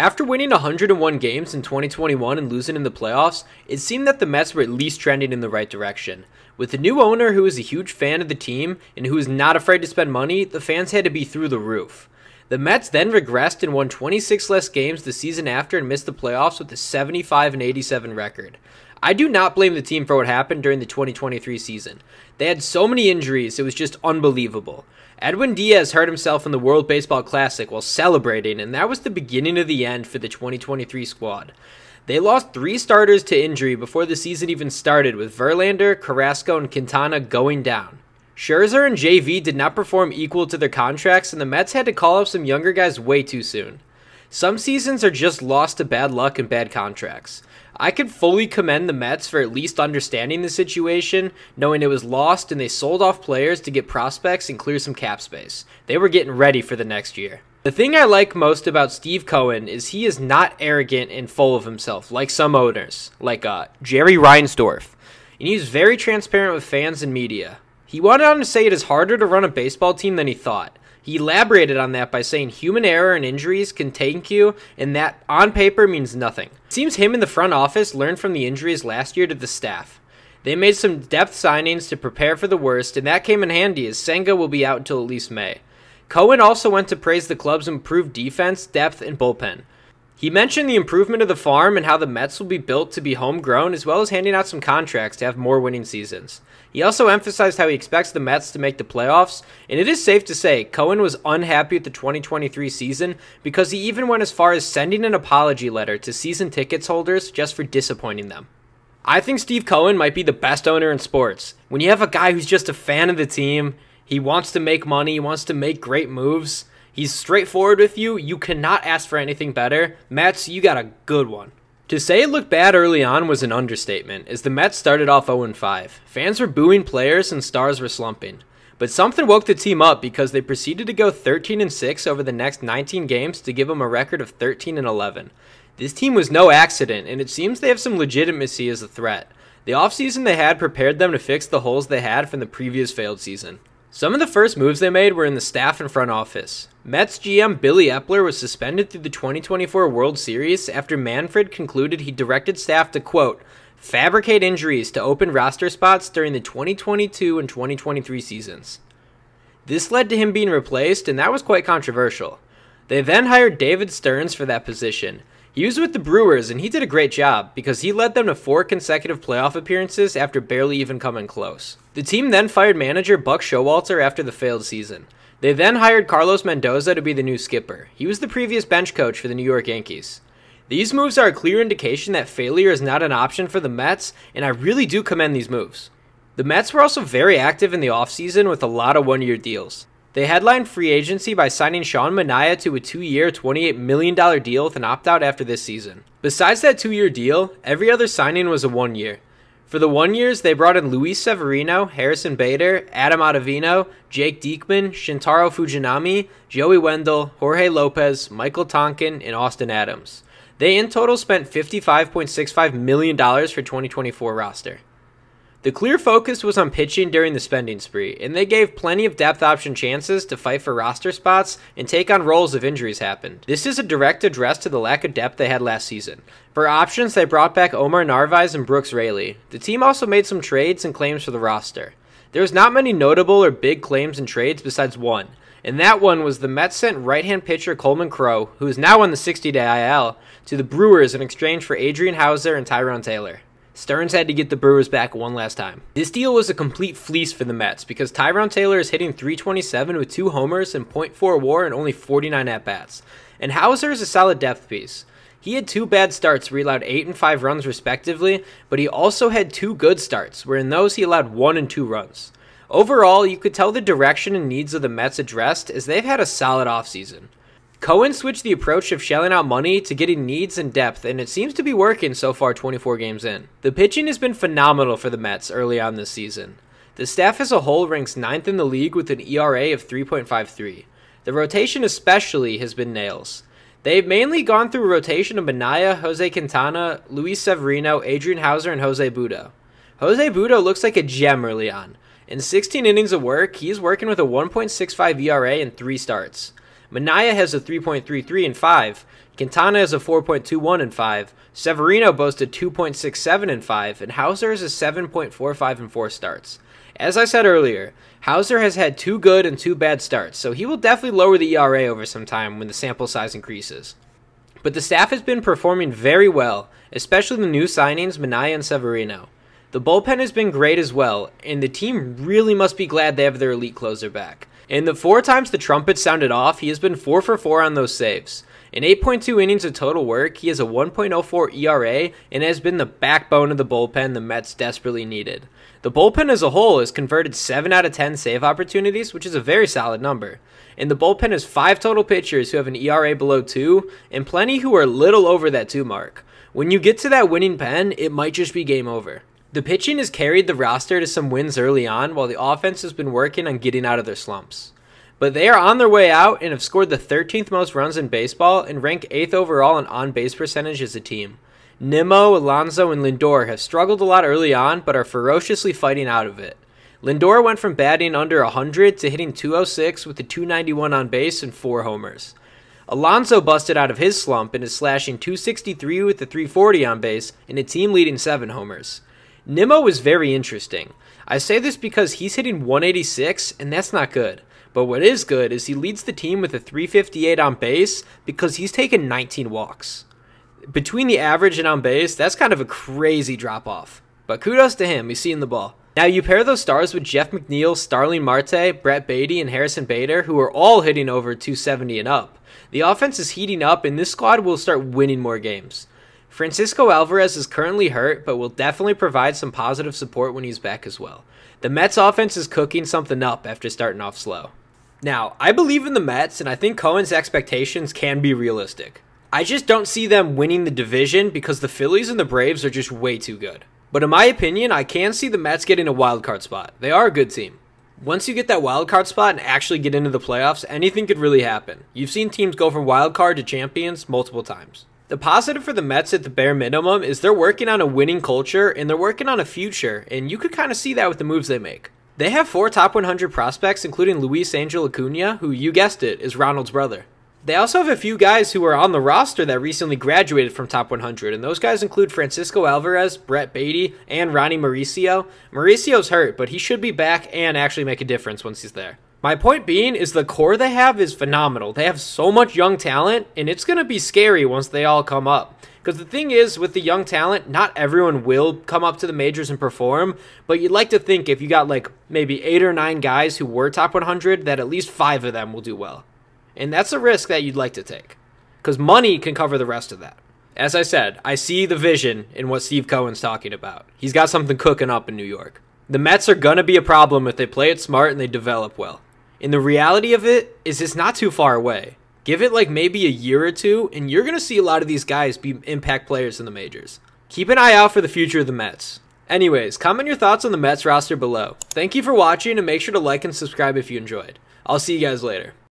After winning 101 games in 2021 and losing in the playoffs, it seemed that the Mets were at least trending in the right direction. With a new owner who is a huge fan of the team and who is not afraid to spend money, the fans had to be through the roof. The Mets then regressed and won 26 less games the season after and missed the playoffs with a 75-87 record. I do not blame the team for what happened during the 2023 season. They had so many injuries, it was just unbelievable. Edwin Diaz hurt himself in the World Baseball Classic while celebrating, and that was the beginning of the end for the 2023 squad. They lost 3 starters to injury before the season even started, with Verlander, Carrasco, and Quintana going down. Scherzer and JV did not perform equal to their contracts, and the Mets had to call up some younger guys way too soon. Some seasons are just lost to bad luck and bad contracts. I could fully commend the Mets for at least understanding the situation, knowing it was lost and they sold off players to get prospects and clear some cap space. They were getting ready for the next year. The thing I like most about Steve Cohen is he is not arrogant and full of himself like some owners, like Jerry Reinsdorf, and he's very transparent with fans and media. He went on to say it is harder to run a baseball team than he thought. He elaborated on that by saying human error and injuries can tank you, and that on paper means nothing. It seems him and the front office learned from the injuries last year to the staff. They made some depth signings to prepare for the worst, and that came in handy as Senga will be out until at least May. Cohen also went to praise the club's improved defense, depth, and bullpen. He mentioned the improvement of the farm and how the Mets will be built to be homegrown, as well as handing out some contracts to have more winning seasons. He also emphasized how he expects the Mets to make the playoffs, and it is safe to say Cohen was unhappy with the 2023 season because he even went as far as sending an apology letter to season tickets holders just for disappointing them. I think Steve Cohen might be the best owner in sports. When you have a guy who's just a fan of the team, he wants to make money, he wants to make great moves, he's straightforward with you, you cannot ask for anything better. Mets, you got a good one. To say it looked bad early on was an understatement, as the Mets started off 0-5. Fans were booing players and stars were slumping. But something woke the team up because they proceeded to go 13-6 over the next 19 games to give them a record of 13-11. This team was no accident, and it seems they have some legitimacy as a threat. The offseason they had prepared them to fix the holes they had from the previous failed season. Some of the first moves they made were in the staff and front office. Mets GM Billy Epler was suspended through the 2024 World Series after Manfred concluded he directed staff to, quote, fabricate injuries to open roster spots during the 2022 and 2023 seasons. This led to him being replaced, and that was quite controversial. They then hired David Stearns for that position. He was with the Brewers, and he did a great job because he led them to 4 consecutive playoff appearances after barely even coming close. The team then fired manager Buck Showalter after the failed season. They then hired Carlos Mendoza to be the new skipper. He was the previous bench coach for the New York Yankees. These moves are a clear indication that failure is not an option for the Mets, and I really do commend these moves. The Mets were also very active in the offseason with a lot of one-year deals. They headlined free agency by signing Sean Manaea to a 2-year, $28 million deal with an opt-out after this season. Besides that 2-year deal, every other signing was a 1-year. For the 1-years, they brought in Luis Severino, Harrison Bader, Adam Ottavino, Jake Diekman, Shintaro Fujinami, Joey Wendell, Jorge Lopez, Michael Tonkin, and Austin Adams. They in total spent $55.65 million for 2024 roster. The clear focus was on pitching during the spending spree, and they gave plenty of depth option chances to fight for roster spots and take on roles if injuries happened. This is a direct address to the lack of depth they had last season. For options, they brought back Omar Narvaez and Brooks Raley. The team also made some trades and claims for the roster. There was not many notable or big claims and trades besides one, and that one was the Mets sent right-hand pitcher Coleman Crowe, who is now on the 60-day IL, to the Brewers in exchange for Adrian Hauser and Tyrone Taylor. Stearns had to get the Brewers back one last time. This deal was a complete fleece for the Mets because Tyrone Taylor is hitting .327 with 2 homers and .4 WAR and only 49 at-bats. And Hauser is a solid depth piece. He had 2 bad starts where he allowed 8 and 5 runs respectively, but he also had 2 good starts where in those he allowed 1 and 2 runs. Overall, you could tell the direction and needs of the Mets addressed as they've had a solid offseason. Cohen switched the approach of shelling out money to getting needs and depth, and it seems to be working so far 24 games in. The pitching has been phenomenal for the Mets early on this season. The staff as a whole ranks 9th in the league with an ERA of 3.53. The rotation especially has been nails. They've mainly gone through a rotation of Manaea, Jose Quintana, Luis Severino, Adrian Hauser, and Jose Budo. Jose Budo looks like a gem early on. In 16 innings of work, he's working with a 1.65 ERA and 3 starts. Minaya has a 3.33 in 5. Quintana has a 4.21 in 5. Severino boasts a 2.67 in 5. And Hauser has a 7.45 in 4 starts. As I said earlier, Hauser has had 2 good and 2 bad starts, so he will definitely lower the ERA over some time when the sample size increases. But the staff has been performing very well, especially the new signings Minaya and Severino. The bullpen has been great as well, and the team really must be glad they have their elite closer back. In the 4 times the trumpet sounded off, he has been 4 for 4 on those saves. In 8.2 innings of total work, he has a 1.04 ERA and has been the backbone of the bullpen the Mets desperately needed. The bullpen as a whole has converted 7 out of 10 save opportunities, which is a very solid number. And the bullpen has 5 total pitchers who have an ERA below 2, and plenty who are a little over that 2 mark. When you get to that winning pen, it might just be game over. The pitching has carried the roster to some wins early on, while the offense has been working on getting out of their slumps. But they are on their way out and have scored the 13th most runs in baseball and rank 8th overall in on-base percentage as a team. Nimmo, Alonso, and Lindor have struggled a lot early on, but are ferociously fighting out of it. Lindor went from batting under 100 to hitting 206 with a 291 on base and 4 homers. Alonso busted out of his slump and is slashing 263 with a 340 on base and a team-leading 7 homers. Nimmo is very interesting. I say this because he's hitting 186, and that's not good. But what is good is he leads the team with a 358 on base because he's taken 19 walks. Between the average and on base, that's kind of a crazy drop-off. But kudos to him, he's seeing the ball. Now you pair those stars with Jeff McNeil, Starling Marte, Brett Beatty, and Harrison Bader, who are all hitting over 270 and up. The offense is heating up, and this squad will start winning more games. Francisco Alvarez is currently hurt, but will definitely provide some positive support when he's back as well. The Mets offense is cooking something up after starting off slow. Now, I believe in the Mets, and I think Cohen's expectations can be realistic. I just don't see them winning the division because the Phillies and the Braves are just way too good. But in my opinion, I can see the Mets getting a wild card spot. They are a good team. Once you get that wild card spot and actually get into the playoffs, anything could really happen. You've seen teams go from wild card to champions multiple times. The positive for the Mets at the bare minimum is they're working on a winning culture and they're working on a future, and you could kind of see that with the moves they make. They have 4 top 100 prospects, including Luis Angel Acuna, who, you guessed it, is Ronald's brother. They also have a few guys who are on the roster that recently graduated from top 100, and those guys include Francisco Alvarez, Brett Beatty, and Ronnie Mauricio. Mauricio's hurt, but he should be back and actually make a difference once he's there. My point being is the core they have is phenomenal. They have so much young talent, and it's going to be scary once they all come up. Because the thing is, with the young talent, not everyone will come up to the majors and perform, but you'd like to think if you got like maybe 8 or 9 guys who were top 100, that at least 5 of them will do well. And that's a risk that you'd like to take, because money can cover the rest of that. As I said, I see the vision in what Steve Cohen's talking about. He's got something cooking up in New York. The Mets are going to be a problem if they play it smart and they develop well. And the reality of it is it's not too far away. Give it like maybe a year or 2, and you're going to see a lot of these guys be impact players in the majors. Keep an eye out for the future of the Mets. Anyways, comment your thoughts on the Mets roster below. Thank you for watching, and make sure to like and subscribe if you enjoyed. I'll see you guys later.